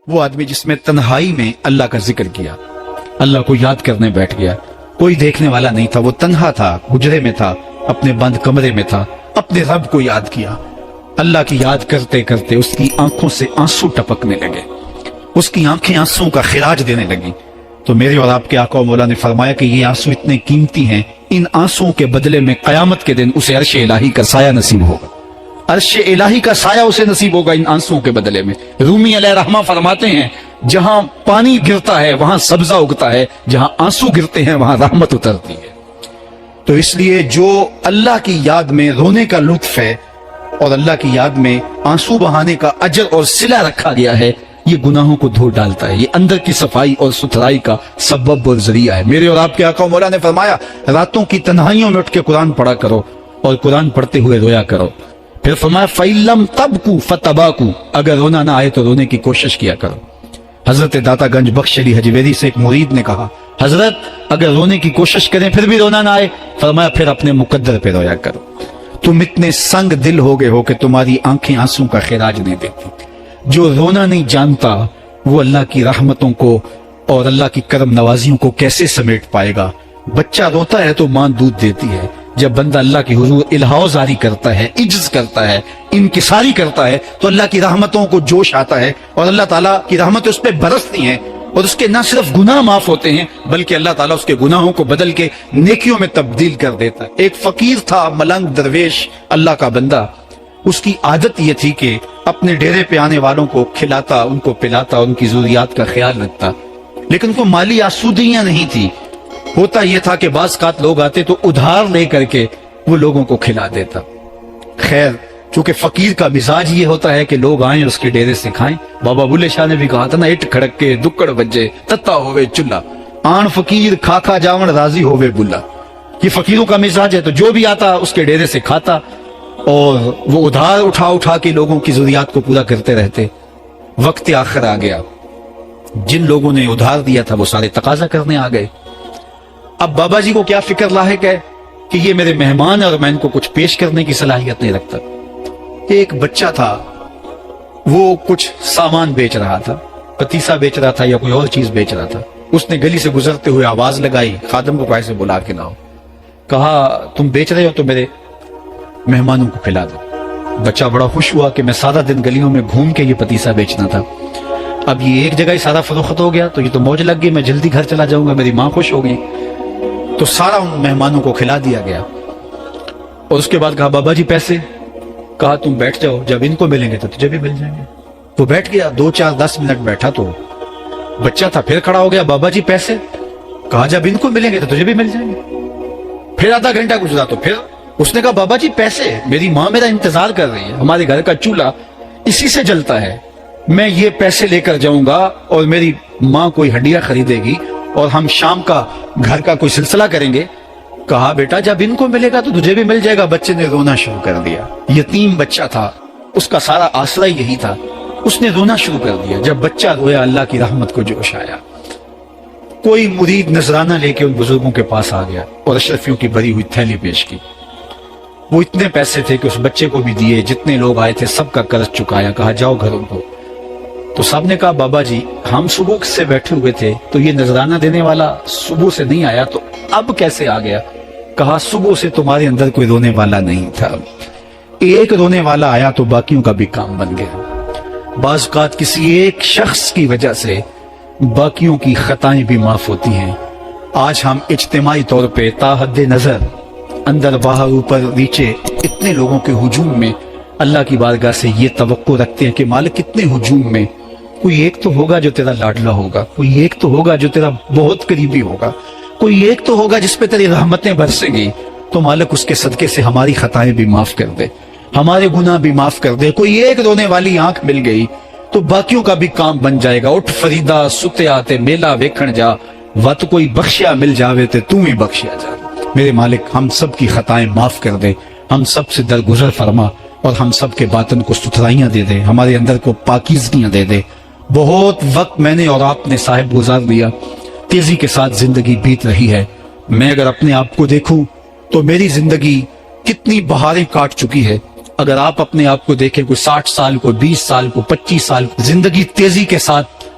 وہ آدمی جس میں تنہائی میں اللہ کا ذکر کیا، اللہ کو یاد کرنے بیٹھ گیا، کوئی دیکھنے والا نہیں تھا، وہ تنہا تھا، حجرے میں تھا، اپنے بند کمرے میں تھا، اپنے رب کو یاد کیا۔ اللہ کی یاد کرتے کرتے اس کی آنکھوں سے آنسو ٹپکنے لگے، اس کی آنکھیں آنسو کا خراج دینے لگی۔ تو میرے اور آپ کے آقا و مولا نے فرمایا کہ یہ آنسو اتنے قیمتی ہیں، ان آنسوؤں کے بدلے میں قیامت کے دن اسے عرش الہی کا سایہ نصیب ہوگا، عرش الہی کا سایہ اسے نصیب ہوگا ان آنسوؤں کے بدلے میں۔ رومی علیہ رحمہ فرماتے ہیں جہاں پانی گرتا ہے وہاں سبزہ اگتا ہے، جہاں آنسو گرتے ہیں وہاں رحمت اترتی ہے۔ تو اس لیے جو اللہ کی یاد میں رونے کا لطف ہے اور اللہ کی یاد میں آنسو بہانے کا اجر اور صلہ رکھا گیا ہے، یہ گناہوں کو دھو ڈالتا ہے، یہ اندر کی صفائی اور ستھرائی کا سبب اور ذریعہ ہے۔ میرے اور آپ کے آقا و مولا نے فرمایا راتوں کی تنہائیوں میں اٹھ کے قرآن پڑھا کرو اور قرآن پڑھتے ہوئے رویا کرو۔ پھر فرمایا فَإِلَّمْ تَبْكُوا فَتَبَاكُوا، اگر رونا نہ آئے تو رونے کی کوشش کیا کرو۔ حضرت داتا گنج بخش علی حجویری سے ایک مرید نے کہا حضرت اگر رونے کی کوشش کریں پھر بھی رونا نہ آئے، فرمایا پھر اپنے مقدر پہ رویا کرو۔ تم اتنے سنگ دل ہو گئے ہو کہ تمہاری آنکھیں آنسو کا خراج نہیں دیتی۔ جو رونا نہیں جانتا وہ اللہ کی رحمتوں کو اور اللہ کی کرم نوازیوں کو کیسے سمیٹ پائے گا؟ بچہ روتا ہے تو ماں دودھ دیتی ہے، جب بندہ اللہ کی حضور الہو زاری کرتا ہے، عجز کرتا ہے، انکساری کرتا ہے تو اللہ کی رحمتوں کو جوش آتا ہے اور اللہ تعالیٰ کی رحمتیں اس پہ برستی ہیں اور اس کے نہ صرف گناہ معاف ہوتے ہیں بلکہ اللہ تعالیٰ اس کے گناہوں کو بدل کے نیکیوں میں تبدیل کر دیتا ہے۔ ایک فقیر تھا، ملنگ درویش، اللہ کا بندہ، اس کی عادت یہ تھی کہ اپنے ڈیرے پہ آنے والوں کو کھلاتا، ان کو پلاتا، ان کی ضروریات کا خیال رکھتا، لیکن کو مالی آسودگیاں نہیں تھی۔ ہوتا یہ تھا کہ بعض اوقات لوگ آتے تو ادھار لے کر کے وہ لوگوں کو کھلا دیتا۔ خیر چونکہ فقیر کا مزاج یہ ہوتا ہے کہ لوگ آئیں اس کے ڈیرے سے کھائیں، بابا بلے شاہ نے بھی کہا تھا نا اٹ کھڑک کے دکڑ بجے تتا ہوئے چلا، آن فقیر کھا کھا جاون راضی ہوئے بلا۔ یہ فقیروں کا مزاج ہے، تو جو بھی آتا اس کے ڈیرے سے کھاتا اور وہ ادھار اٹھا اٹھا کے لوگوں کی ضروریات کو پورا کرتے رہتے۔ وقت آخر آ گیا، جن لوگوں نے ادھار دیا تھا وہ سارے تقاضا کرنے آ گئے۔ اب بابا جی کو کیا فکر لاحق ہے کہ یہ میرے مہمان اور میں ان کو کچھ پیش کرنے کی صلاحیت نہیں رکھتا۔ ایک بچہ تھا، وہ کچھ سامان بیچ رہا تھا، پتیسا بیچ رہا تھا یا کوئی اور چیز بیچ رہا تھا۔ اس نے گلی سے گزرتے ہوئے آواز لگائی، خادم کو پیسے بلا کے لاؤ، کہا تم بیچ رہے ہو تو میرے مہمانوں کو کھلا دو۔ بچہ بڑا خوش ہوا کہ میں سارا دن گلیوں میں گھوم کے یہ پتیسا بیچنا تھا، اب یہ ایک جگہ ہی سارا فروخت ہو گیا تو یہ تو موج لگ گئی، میں جلدی گھر چلا جاؤں گا، میری ماں خوش ہو گئی۔ تو سارا ان مہمانوں کو کھلا دیا گیا اور اس کے بعد کہا بابا جی پیسے، کہا تم بیٹھ جاؤ، جب ان کو ملیں گے تو تجھے بھی مل جائیں گے۔ وہ بیٹھ گیا، 2 4 10 منٹ بیٹھا تو بچہ تھا، پھر کھڑا ہو گیا، بابا جی پیسے، کہا جب ان کو ملیں گے تو تجھے بھی مل جائیں گے۔ پھر آدھا گھنٹہ گزرا تو پھر اس نے کہا بابا جی پیسے، میری ماں میرا انتظار کر رہی ہے، ہمارے گھر کا چولہا اسی سے جلتا ہے، میں یہ پیسے لے کر جاؤں گا اور میری ماں کوئی ہڈیاں خریدے گی اور ہم شام کا گھر کا کوئی سلسلہ کریں گے۔ کہا بیٹا جب ان کو ملے گا تو تجھے بھی مل جائے گا۔ بچے نے رونا شروع کر دیا، یتیم بچہ تھا، اس کا سارا آسرا یہی تھا، اس نے رونا شروع کر دیا۔ جب بچہ رویا اللہ کی رحمت کو جوش آیا، کوئی مرید نذرانہ لے کے ان بزرگوں کے پاس آ گیا اور اشرفیوں کی بھری ہوئی تھیلی پیش کی۔ وہ اتنے پیسے تھے کہ اس بچے کو بھی دیے، جتنے لوگ آئے تھے سب کا قرض چکایا، کہا جاؤ گھروں کو۔ تو سب نے کہا بابا جی ہم صبح سے بیٹھے ہوئے تھے تو یہ نذرانہ دینے والا صبح سے نہیں آیا تو اب کیسے آ گیا؟ کہا صبح سے تمہارے اندر کوئی رونے والا نہیں تھا، ایک رونے والا آیا تو باقیوں کا بھی کام بن گیا۔ بعض اوقات کسی ایک شخص کی وجہ سے باقیوں کی خطائیں بھی معاف ہوتی ہیں۔ آج ہم اجتماعی طور پہ تا حد نظر اندر باہر اوپر نیچے اتنے لوگوں کے ہجوم میں اللہ کی بارگاہ سے یہ توقع رکھتے ہیں کہ مالک کتنے ہجوم میں کوئی ایک تو ہوگا جو تیرا لاڈلا ہوگا، کوئی ایک تو ہوگا جو تیرا بہت قریبی ہوگا، کوئی ایک تو ہوگا جس پہ تیری رحمتیں برسیں گی، تو مالک اس کے صدقے سے ہماری خطائیں بھی معاف کر دے، ہمارے گناہ بھی معاف کر دے۔ کوئی ایک رونے والی آنکھ مل گئی تو باقیوں کا بھی کام بن جائے گا۔ اٹھ فریدا ستیا تے میلہ ویکھن جا، وت کوئی بخشیا مل جاوے تے تو ہی بخشیا جا۔ میرے مالک ہم سب کی خطائیں معاف کر دے، ہم سب سے درگزر فرما اور ہم سب کے باطن کو ستھرائیاں دے دے، ہمارے اندر کو پاکیزگیاں دے دے۔ بہت وقت میں نے اور آپ نے صاحب گزار دیا، تیزی کے ساتھ زندگی بیت رہی ہے۔ میں اگر اپنے آپ کو دیکھوں تو میری زندگی کتنی بہاریں کاٹ چکی ہے۔ اگر آپ اپنے آپ کو دیکھیں، کوئی 60 سال کو 20 سال کو 25 سال کو زندگی تیزی کے ساتھ